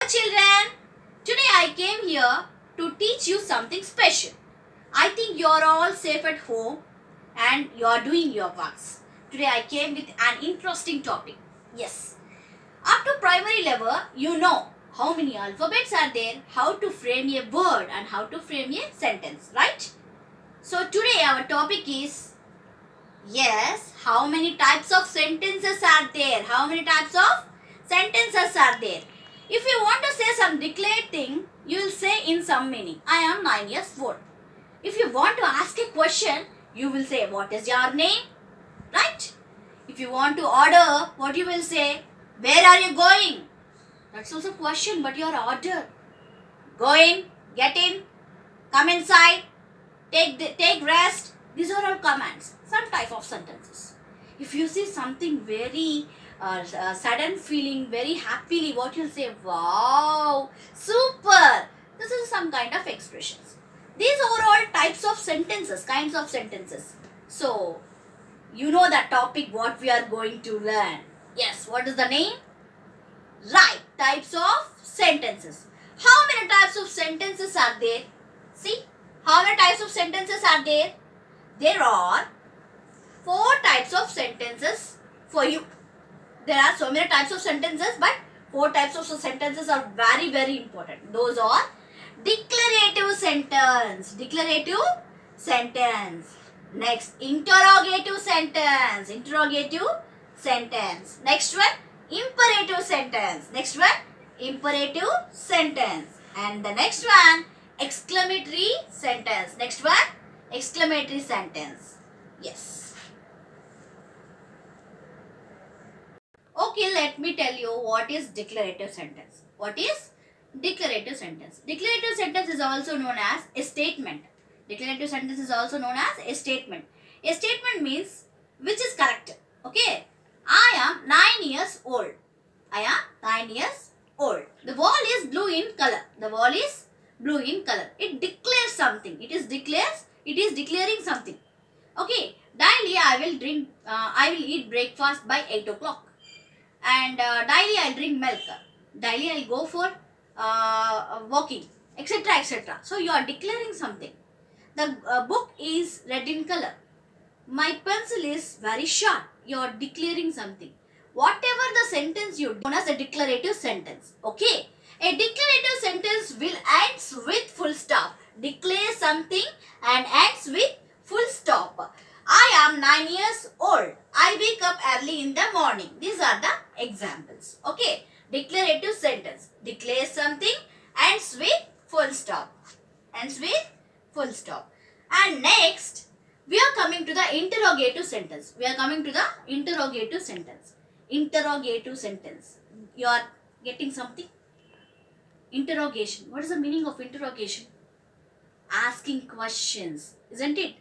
children, today I came here to teach you something special. I think you are all safe at home and you are doing your works. Today I came with an interesting topic. Yes, up to primary level, you know how many alphabets are there, how to frame a word and how to frame a sentence, right? So today our topic is, yes, how many types of sentences are there? How many types of sentences are there? If you want to say some declared thing, you will say in some meaning. I am 9 years old. If you want to ask a question, you will say, what is your name? Right? If you want to order, what you will say? Where are you going? That's also a question, but your order. Go in, get in, come inside, take rest. These are all commands, some type of sentences. If you see something very sudden feeling, very happily, what you'll say, wow, super. This is some kind of expressions. These are all types of sentences, kinds of sentences. So, you know the topic what we are going to learn. Yes, what is the name? Right, types of sentences. How many types of sentences are there? See, how many types of sentences are there? There are 4 types of sentences for you. There are so many types of sentences, but 4 types of sentences are very, very important. Those are declarative sentence. Declarative sentence. Next, interrogative sentence. Interrogative sentence. Next one, imperative sentence. Next one, imperative sentence. And the next one, exclamatory sentence. Next one, exclamatory sentence. Yes. Okay, let me tell you what is declarative sentence. What is declarative sentence? Declarative sentence is also known as a statement. Declarative sentence is also known as a statement. A statement means which is correct. Okay. I am 9 years old. I am 9 years old. The wall is blue in color. The wall is blue in color. It declares something. It is declaring something. Okay. Daily I will eat breakfast by 8 o'clock. And daily I'll drink milk. Daily I'll go for walking, etc. etc. So you are declaring something. The book is red in color. My pencil is very sharp. You are declaring something. Whatever the sentence you do, known as a declarative sentence. Okay. A declarative sentence will ends with full stop. Declare something and ends with full stop. I am 9 years old. I wake up early in the morning. These are the examples. Okay. Declarative sentence. Declare something, ends with full stop. Ends with full stop. And next, we are coming to the interrogative sentence. We are coming to the interrogative sentence. Interrogative sentence. You are getting something? Interrogation. What is the meaning of interrogation? Asking questions, isn't it?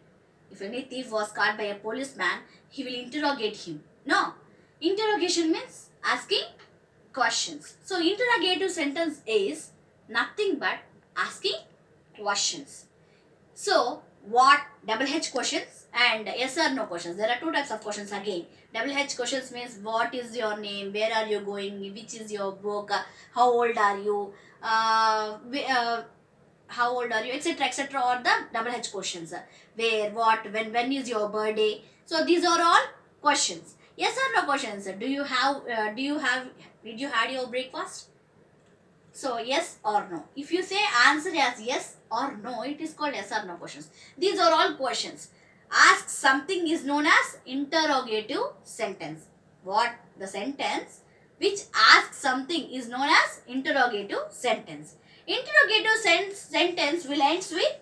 If any thief was caught by a policeman, he will interrogate him. No. Interrogation means asking questions. So, interrogative sentence is nothing but asking questions. So, what? Double H questions and yes or no questions. There are 2 types of questions again. Double H questions means what is your name, where are you going, which is your book, how old are you, how old are you, etc. etc. or the double H questions. Where, what, when is your birthday? So these are all questions. Yes or no questions. Did you had your breakfast? So yes or no. If you say answer as yes or no, it is called yes or no questions. These are all questions. Ask something is known as interrogative sentence. What? The sentence which asks something is known as interrogative sentence. Interrogative sentence will ends with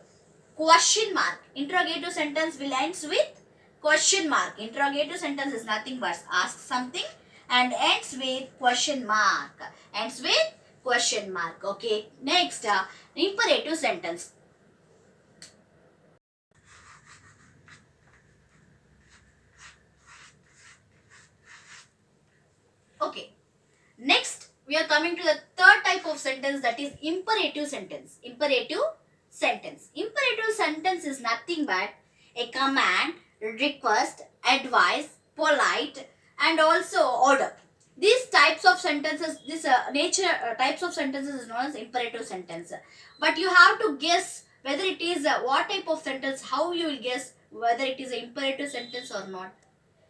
question mark. Interrogative sentence will ends with question mark. Interrogative sentence is nothing but ask something and ends with question mark. Ends with question mark. Okay. Next, imperative sentence. Okay. Next, we are coming to the third type of sentence, that is imperative sentence. Imperative sentence. Imperative sentence is nothing but a command, request, advice, polite and also order. These types of sentences, this nature types of sentences is known as imperative sentence. But you have to guess whether it is what type of sentence. How you will guess whether it is an imperative sentence or not?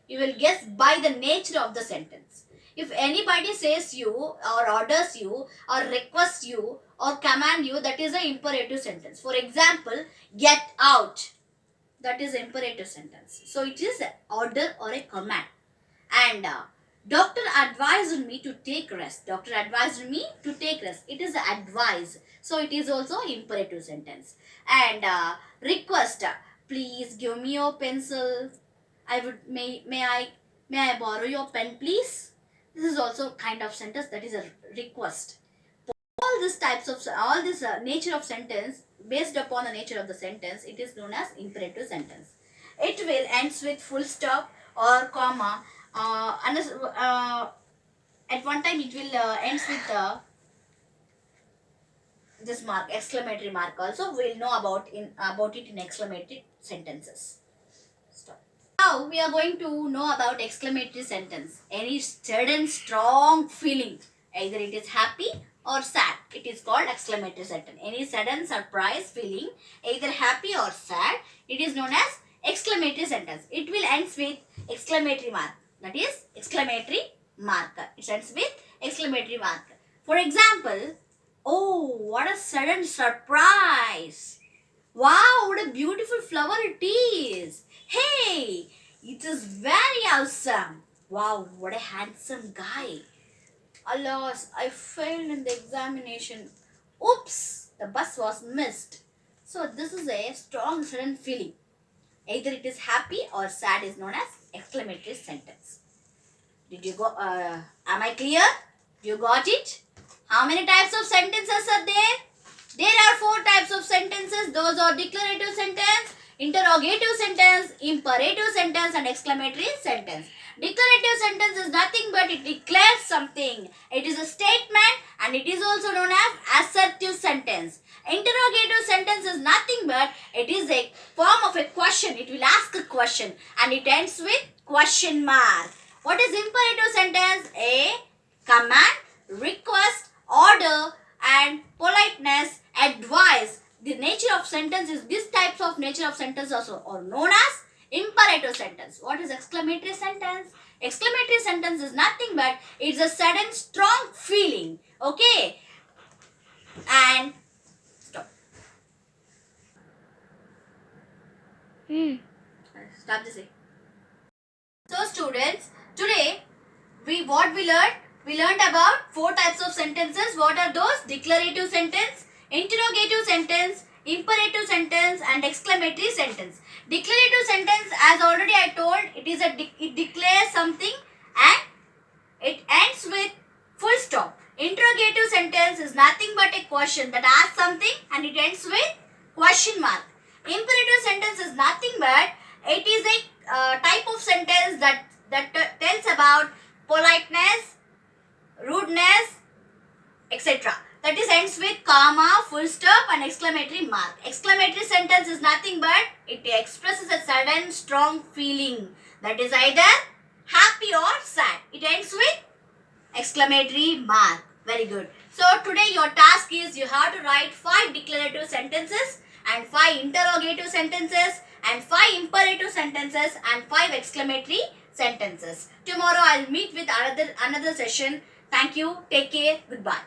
You will guess by the nature of the sentence. If anybody says you or orders you or requests you or command you, that is an imperative sentence. For example, get out. That is imperative sentence. So it is an order or a command. And doctor advised me to take rest. Doctor advised me to take rest. It is advice. So it is also imperative sentence. And request. Please give me your pencil. I would may I borrow your pen, please? This is also kind of sentence that is a request. All these types of all this nature of sentence based upon the nature of the sentence, it is known as imperative sentence. It will ends with full stop or comma. At one time it will ends with this mark, exclamatory mark. Also, we'll know about it in exclamatory sentences. Stop. Now we are going to know about exclamatory sentence. Any sudden strong feeling, either it is happy or sad, it is called exclamatory sentence. Any sudden surprise feeling, either happy or sad, it is known as exclamatory sentence. It will ends with exclamatory mark. That is exclamatory mark. It ends with exclamatory mark. For example, oh, what a sudden surprise! Wow, what a beautiful flower it is! Hey, it is very awesome! Wow, what a handsome guy! Alas, I failed in the examination. Oops, the bus was missed. So, this is a strong sudden feeling. Either it is happy or sad is known as exclamatory sentence. Did you go? Am I clear? You got it? How many types of sentences are there? There are 4 types of sentences. Those are declarative sentence, interrogative sentence, imperative sentence and exclamatory sentence. Declarative sentence is nothing but it declares something. It is a statement and it is also known as assertive sentence. Interrogative sentence is nothing but it is a form of a question. It will ask a question and it ends with question mark. What is imperative sentence? A command, request, order and politeness, advice. The nature of sentence is these types of nature of sentence also are known as imperative sentence. What is exclamatory sentence? Exclamatory sentence is nothing but it's a sudden strong feeling. Okay. And stop. Stop this. So students, today what we learned? We learned about 4 types of sentences. What are those? Declarative sentence, interrogative sentence, imperative sentence and exclamatory sentence. Declarative sentence, as already I told, it declares something and it ends with full stop. Interrogative sentence is nothing but a question that asks something and it ends with question mark. Imperative sentence is nothing but it is a type of sentence that tells about politeness, rudeness, etc. That is ends with comma, full stop and exclamatory mark. Exclamatory sentence is nothing but it expresses a sudden strong feeling that is either happy or sad. It ends with exclamatory mark. Very good. So today your task is you have to write 5 declarative sentences and 5 interrogative sentences and 5 imperative sentences and 5 exclamatory sentences. Tomorrow I'll meet with another session. Thank you. Take care. Goodbye.